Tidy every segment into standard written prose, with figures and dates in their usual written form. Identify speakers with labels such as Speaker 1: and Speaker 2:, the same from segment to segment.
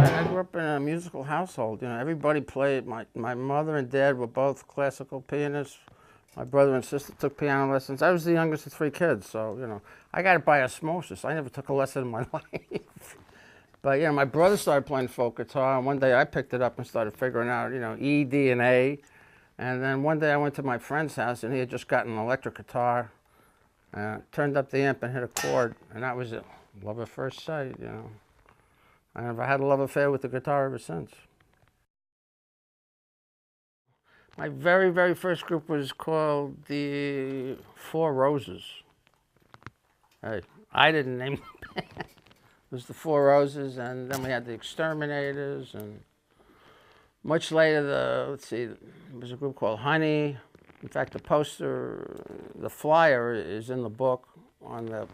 Speaker 1: I grew up in a musical household. You know, everybody played. My mother and dad were both classical pianists. My brother and sister took piano lessons. I was the youngest of 3 kids, so, you know, I got it by osmosis. I never took a lesson in my life. But, you know, my brother started playing folk guitar, and one day I picked it up and started figuring out, you know, E, D, and A. And then one day I went to my friend's house, and he had just gotten an electric guitar, turned up the amp and hit a chord, and that was it. Love at first sight, you know. And I've had a love affair with the guitar ever since. My very, very first group was called the Four Roses. Hey, I didn't name the band. It was the Four Roses, and then we had the Exterminators, and much later, let's see, there was a group called Honey. In fact, the poster, the flyer is in the book, on the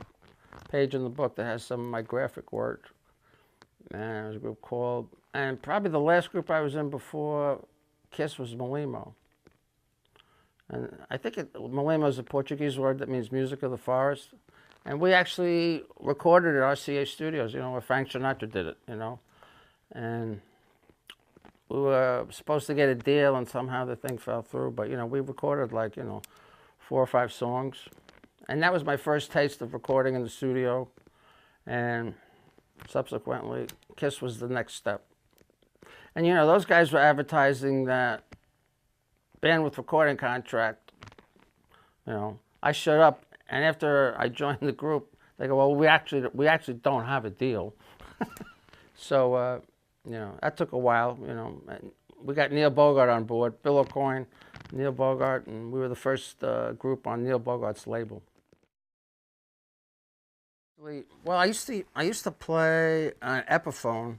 Speaker 1: page in the book that has some of my graphic work. And there was a group called, and probably the last group I was in before Kiss was Malimo. And I think Malimo is a Portuguese word that means music of the forest. And we actually recorded at RCA Studios, you know, where Frank Sinatra did it, you know. And we were supposed to get a deal, and somehow the thing fell through. But, you know, we recorded like, you know, 4 or 5 songs. And that was my first taste of recording in the studio. And subsequently, Kiss was the next step. And, you know, those guys were advertising that band with recording contract. You know, I showed up, and after I joined the group, they go, well, we actually don't have a deal. So, you know, that took a while, you know. And we got Neil Bogart on board, Bill O'Coin, Neil Bogart, and we were the first group on Neil Bogart's label. Well, I used to play an Epiphone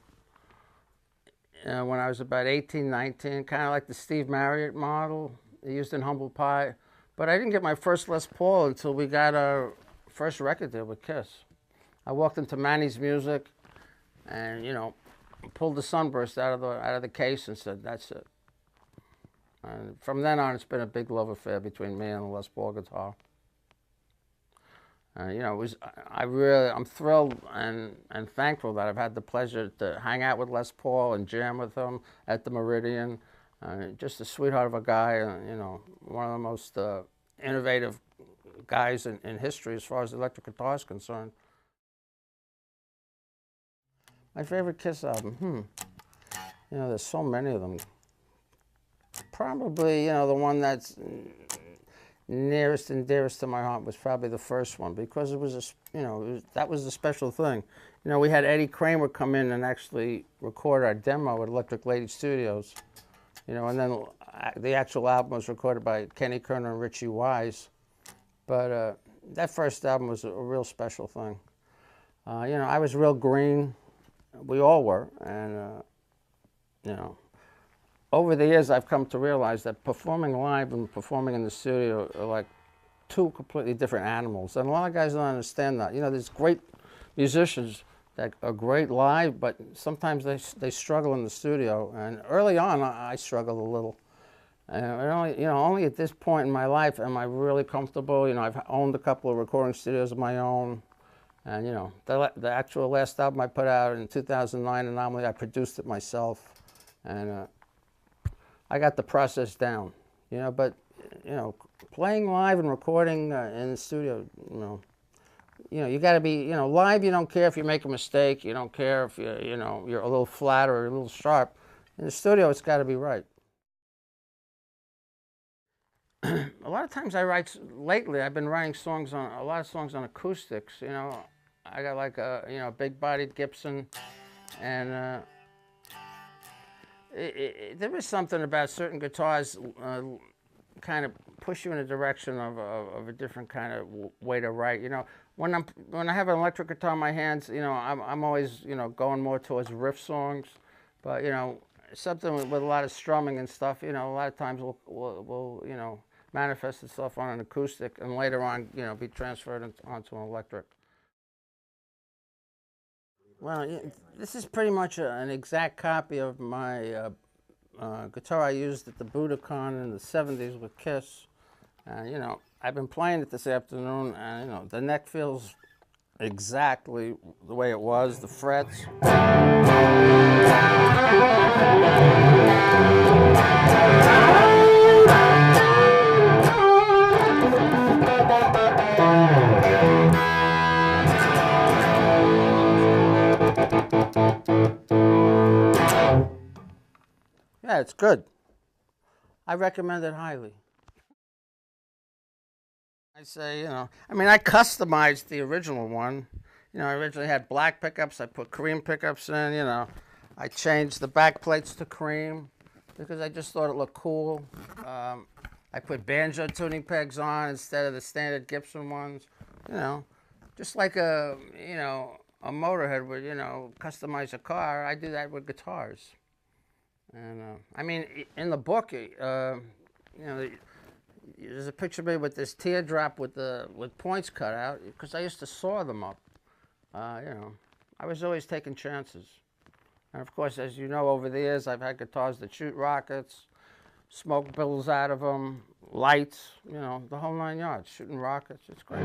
Speaker 1: when I was about 18, 19, kind of like the Steve Marriott model they used in Humble Pie. But I didn't get my first Les Paul until we got our first record deal with Kiss. I walked into Manny's Music and, you know, pulled the Sunburst out of the case and said, that's it. And from then on, it's been a big love affair between me and the Les Paul guitar. You know, I'm thrilled and thankful that I've had the pleasure to hang out with Les Paul and jam with him at the Meridian. Just a sweetheart of a guy, you know, one of the most innovative guys in history as far as electric guitar is concerned. My favorite Kiss album, you know, there's so many of them. Probably, you know, the one that's nearest and dearest to my heart was probably the first one, because it was you know, that was a special thing. You know, we had Eddie Kramer come in and actually record our demo at Electric Lady Studios. You know, and then the actual album was recorded by Kenny Kerner and Richie Wise. But that first album was a real special thing. You know, I was real green. We all were, and you know, over the years, I've come to realize that performing live and performing in the studio are like 2 completely different animals. And a lot of guys don't understand that. You know, there's great musicians that are great live, but sometimes they struggle in the studio. And early on, I struggled a little. And only at this point in my life am I really comfortable. You know, I've owned a couple of recording studios of my own. And, you know, the actual last album I put out in 2009, Anomaly, I produced it myself. And I got the process down, you know, but, you know, playing live and recording in the studio, you know, you got to be, you know, live, you don't care if you make a mistake, you don't care if you know, you're a little flat or a little sharp. In the studio, it's got to be right. A lot of times lately, I've been writing a lot of songs on acoustics, you know. I got like a, you know, big-bodied Gibson, and there is something about certain guitars kind of push you in a direction of a different kind of way to write. You know, when I have an electric guitar in my hands, you know, I'm always, you know, going more towards riff songs. But, you know, something with a lot of strumming and stuff, you know, a lot of times will you know, manifest itself on an acoustic and later on, you know, be transferred onto an electric. Well, this is pretty much an exact copy of my guitar I used at the Budokan in the 70s with Kiss. You know, I've been playing it this afternoon, and you know, the neck feels exactly the way it was, the frets. Yeah, it's good. I recommend it highly. I say, you know, I mean, I customized the original one. You know, I originally had black pickups. I put cream pickups in, you know. I changed the back plates to cream because I just thought it looked cool. I put banjo tuning pegs on instead of the standard Gibson ones. You know, just like a, you know, a motorhead would, you know, customize a car. I do that with guitars. And I mean, in the book, you know, there's a picture of me with this teardrop with points cut out because I used to saw them up. You know, I was always taking chances. And of course, as you know, over the years, I've had guitars that shoot rockets, smoke billows out of them, lights, you know, the whole 9 yards, shooting rockets. It's great.